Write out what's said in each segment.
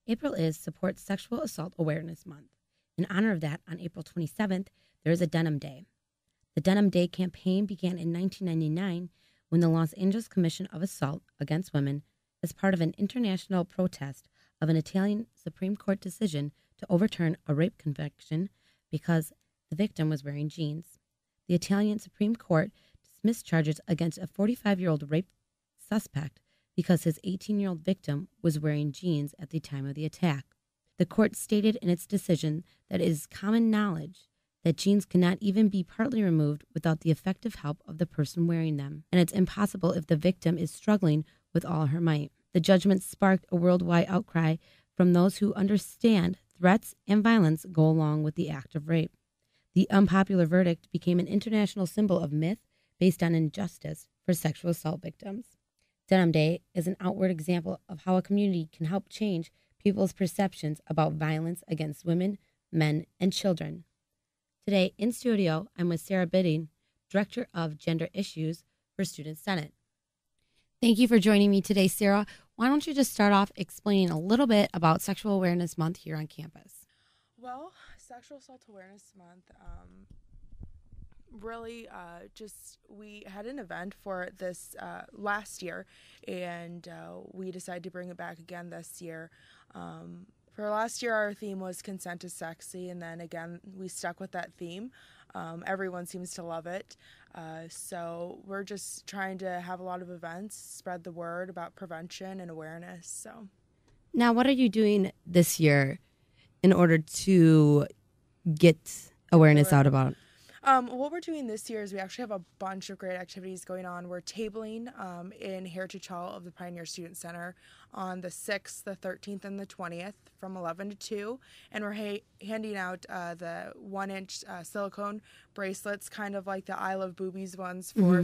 April is Support Sexual Assault Awareness Month. In honor of that, on April 27th, there is a Denim Day. The Denim Day campaign began in 1999 when the Los Angeles Commission of Assault Against Women, as part of an international protest of an Italian Supreme Court decision to overturn a rape conviction because the victim was wearing jeans. The Italian Supreme Court dismissed charges against a 45-year-old rape suspect because his 18-year-old victim was wearing jeans at the time of the attack. The court stated in its decision that it is common knowledge that jeans cannot even be partly removed without the effective help of the person wearing them, and it's impossible if the victim is struggling with all her might. The judgment sparked a worldwide outcry from those who understand threats and violence go along with the act of rape. The unpopular verdict became an international symbol of myth based on injustice for sexual assault victims. Denim Day is an outward example of how a community can help change people's perceptions about violence against women, men, and children. Today, in studio, I'm with Sarah Bidding, Director of Gender Issues for Student Senate. Thank you for joining me today, Sarah. Why don't you just start off explaining a little bit about Sexual Awareness Month here on campus? Well, Sexual Assault Awareness Month, we had an event for this last year, and we decided to bring it back again this year. For last year, our theme was Consent is Sexy, and then again, we stuck with that theme. Everyone seems to love it. So we're just trying to have a lot of events, spread the word about prevention and awareness. So, now, what are you doing this year in order to get awareness out about? What we're doing this year is we actually have a bunch of great activities going on. We're tabling in Heritage Hall of the Pioneer Student Center on the 6th, the 13th, and the 20th from 11 to 2. And we're handing out the 1-inch silicone bracelets, kind of like the I Love Boobies ones for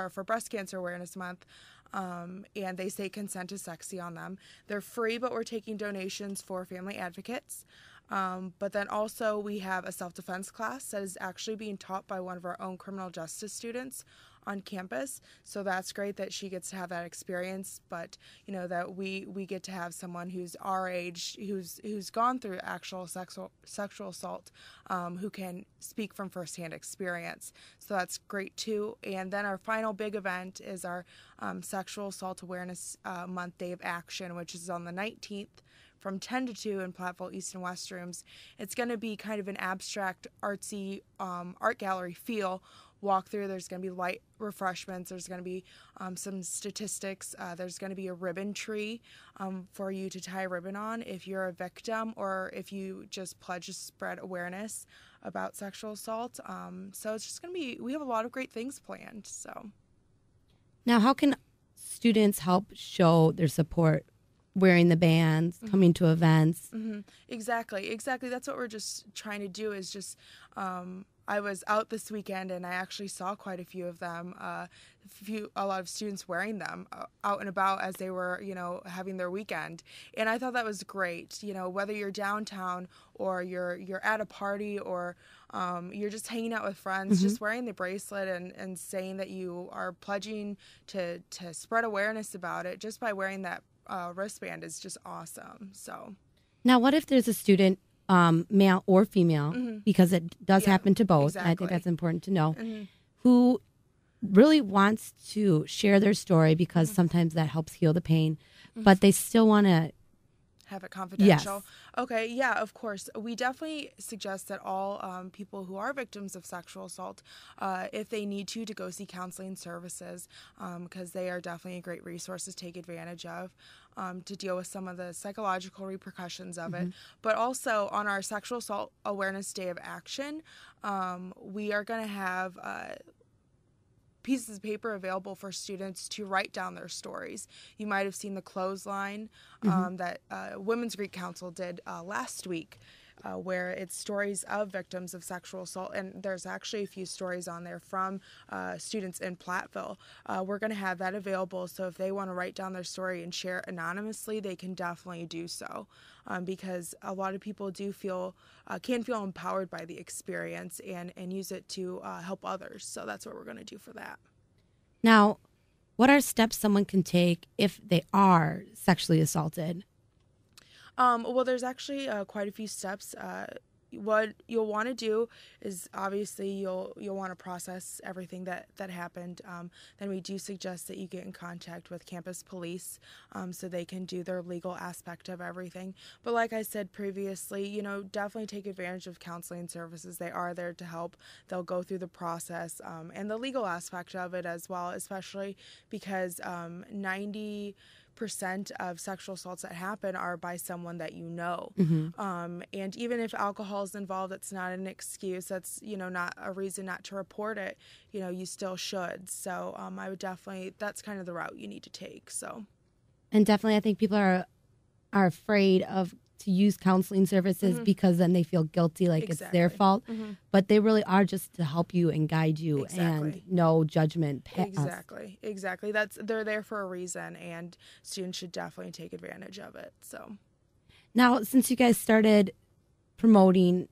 for Breast Cancer Awareness Month. And they say consent is sexy on them. They're free, but we're taking donations for family advocates. But then also we have a self-defense class that is actually being taught by one of our own criminal justice students on campus. So that's great that she gets to have that experience, but you know that we get to have someone who's our age, who's gone through actual sexual assault, who can speak from firsthand experience. So that's great too. And then our final big event is our Sexual Assault Awareness Month Day of Action, which is on the 19th. From 10 to 2 in Platteville East and West rooms. It's going to be kind of an abstract, artsy art gallery feel walkthrough. There's going to be light refreshments. There's going to be some statistics. There's going to be a ribbon tree for you to tie a ribbon on if you're a victim or if you just pledge to spread awareness about sexual assault. So it's just going to be, we have a lot of great things planned. So now, how can students help show their support? Wearing the bands, coming to events. Mm-hmm. Exactly. That's what we're just trying to do is just, I was out this weekend and I actually saw quite a few of them, a lot of students wearing them out and about as they were, having their weekend. And I thought that was great, whether you're downtown or you're at a party or you're just hanging out with friends, just wearing the bracelet and saying that you are pledging to spread awareness about it just by wearing that wristband is just awesome. So now what if there's a student, male or female, because it does happen to both, exactly. I think that's important to know, who really wants to share their story because sometimes that helps heal the pain, but they still want to have it confidential. Yes. Okay, yeah, of course. We definitely suggest that all people who are victims of sexual assault, if they need to go see counseling services, because they are definitely a great resource to take advantage of to deal with some of the psychological repercussions of it. But also on our Sexual Assault Awareness Day of Action, we are going to have pieces of paper available for students to write down their stories. You might have seen the clothesline that Women's Greek Council did last week, where it's stories of victims of sexual assault, and there's actually a few stories on there from students in Platteville. We're going to have that available, so if they want to write down their story and share it anonymously, they can definitely do so, because a lot of people can feel empowered by the experience and use it to help others. So that's what we're going to do for that. Now, what are steps someone can take if they are sexually assaulted? Well, there's actually quite a few steps. What you'll want to do is obviously you'll want to process everything that happened. Then we do suggest that you get in contact with campus police so they can do their legal aspect of everything. But like I said previously, definitely take advantage of counseling services. They are there to help. They'll go through the process and the legal aspect of it as well, especially because 90% of sexual assaults that happen are by someone that you know. And even if alcohol is involved, that's not an excuse. That's, not a reason not to report it. You still should. So I would definitely, that's kind of the route you need to take. So. And definitely I think people are afraid to use counseling services because then they feel guilty, like it's their fault. But they really are just to help you and guide you and no judgment. Exactly. They're there for a reason, and students should definitely take advantage of it. So now, since you guys started promoting,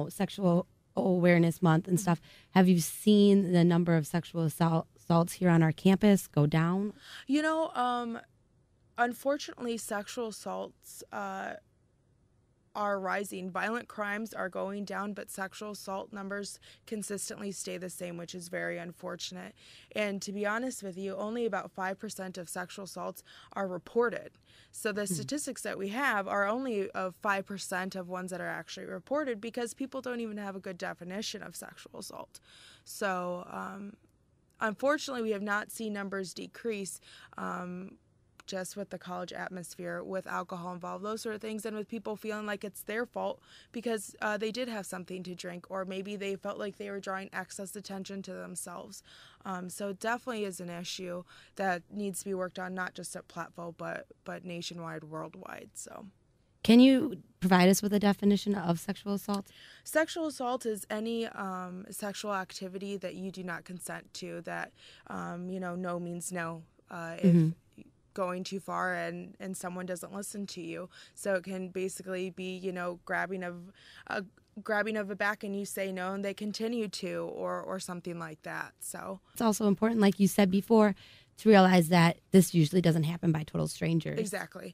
Sexual Awareness Month and stuff, have you seen the number of sexual assaults here on our campus go down? Unfortunately, sexual assaults are rising. Violent crimes are going down, but sexual assault numbers consistently stay the same, which is very unfortunate. And to be honest with you, only about 5% of sexual assaults are reported. So the statistics that we have are only of 5% of ones that are actually reported because people don't even have a good definition of sexual assault. So unfortunately, we have not seen numbers decrease. Just with the college atmosphere, with alcohol involved, those sort of things, and with people feeling like it's their fault because they did have something to drink, or maybe they felt like they were drawing excess attention to themselves. So it definitely is an issue that needs to be worked on, not just at Platteville, but nationwide, worldwide. So. Can you provide us with a definition of sexual assault? Sexual assault is any sexual activity that you do not consent to, that, no means no. If going too far and someone doesn't listen to you. So it can basically be, grabbing of a back and you say no and they continue to, or something like that. So it's also important, like you said before, to realize that this usually doesn't happen by total strangers. Exactly.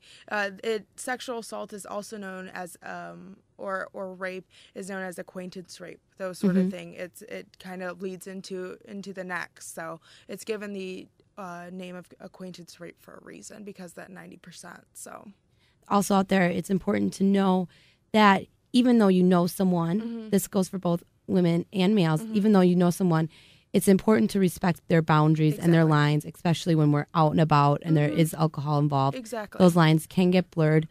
Sexual assault is also known as, or rape is known as acquaintance rape, those sort of thing. It kind of leads into the next. So it's given the name of acquaintance rape for a reason, because that 90%. So also out there, it's important to know that even though you know someone, this goes for both women and males, even though you know someone, it's important to respect their boundaries and their lines, especially when we're out and about and there is alcohol involved. Exactly. Those lines can get blurred,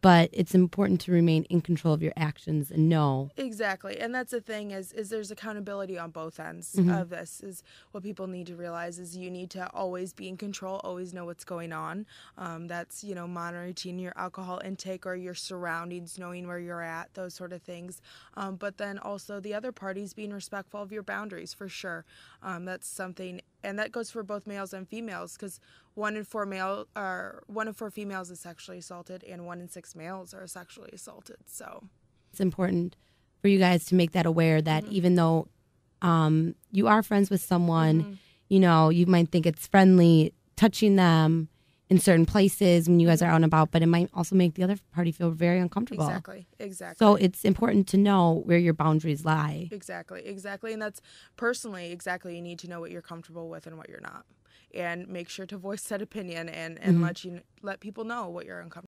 but it's important to remain in control of your actions and know. Exactly. And that's the thing is there's accountability on both ends of this. Is what people need to realize is you need to always be in control, always know what's going on. That's, monitoring your alcohol intake or your surroundings, knowing where you're at, those sort of things. But then also the other parties being respectful of your boundaries, for sure. That's something, and that goes for both males and females, because 1 in 4 females is sexually assaulted, and 1 in 6 males are sexually assaulted. So it's important for you guys to make that aware that even though you are friends with someone, you might think it's friendly touching them in certain places when you guys are out and about, but it might also make the other party feel very uncomfortable. Exactly. So it's important to know where your boundaries lie. Exactly. And that's personally, you need to know what you're comfortable with and what you're not. And make sure to voice that opinion and let people know what you're uncomfortable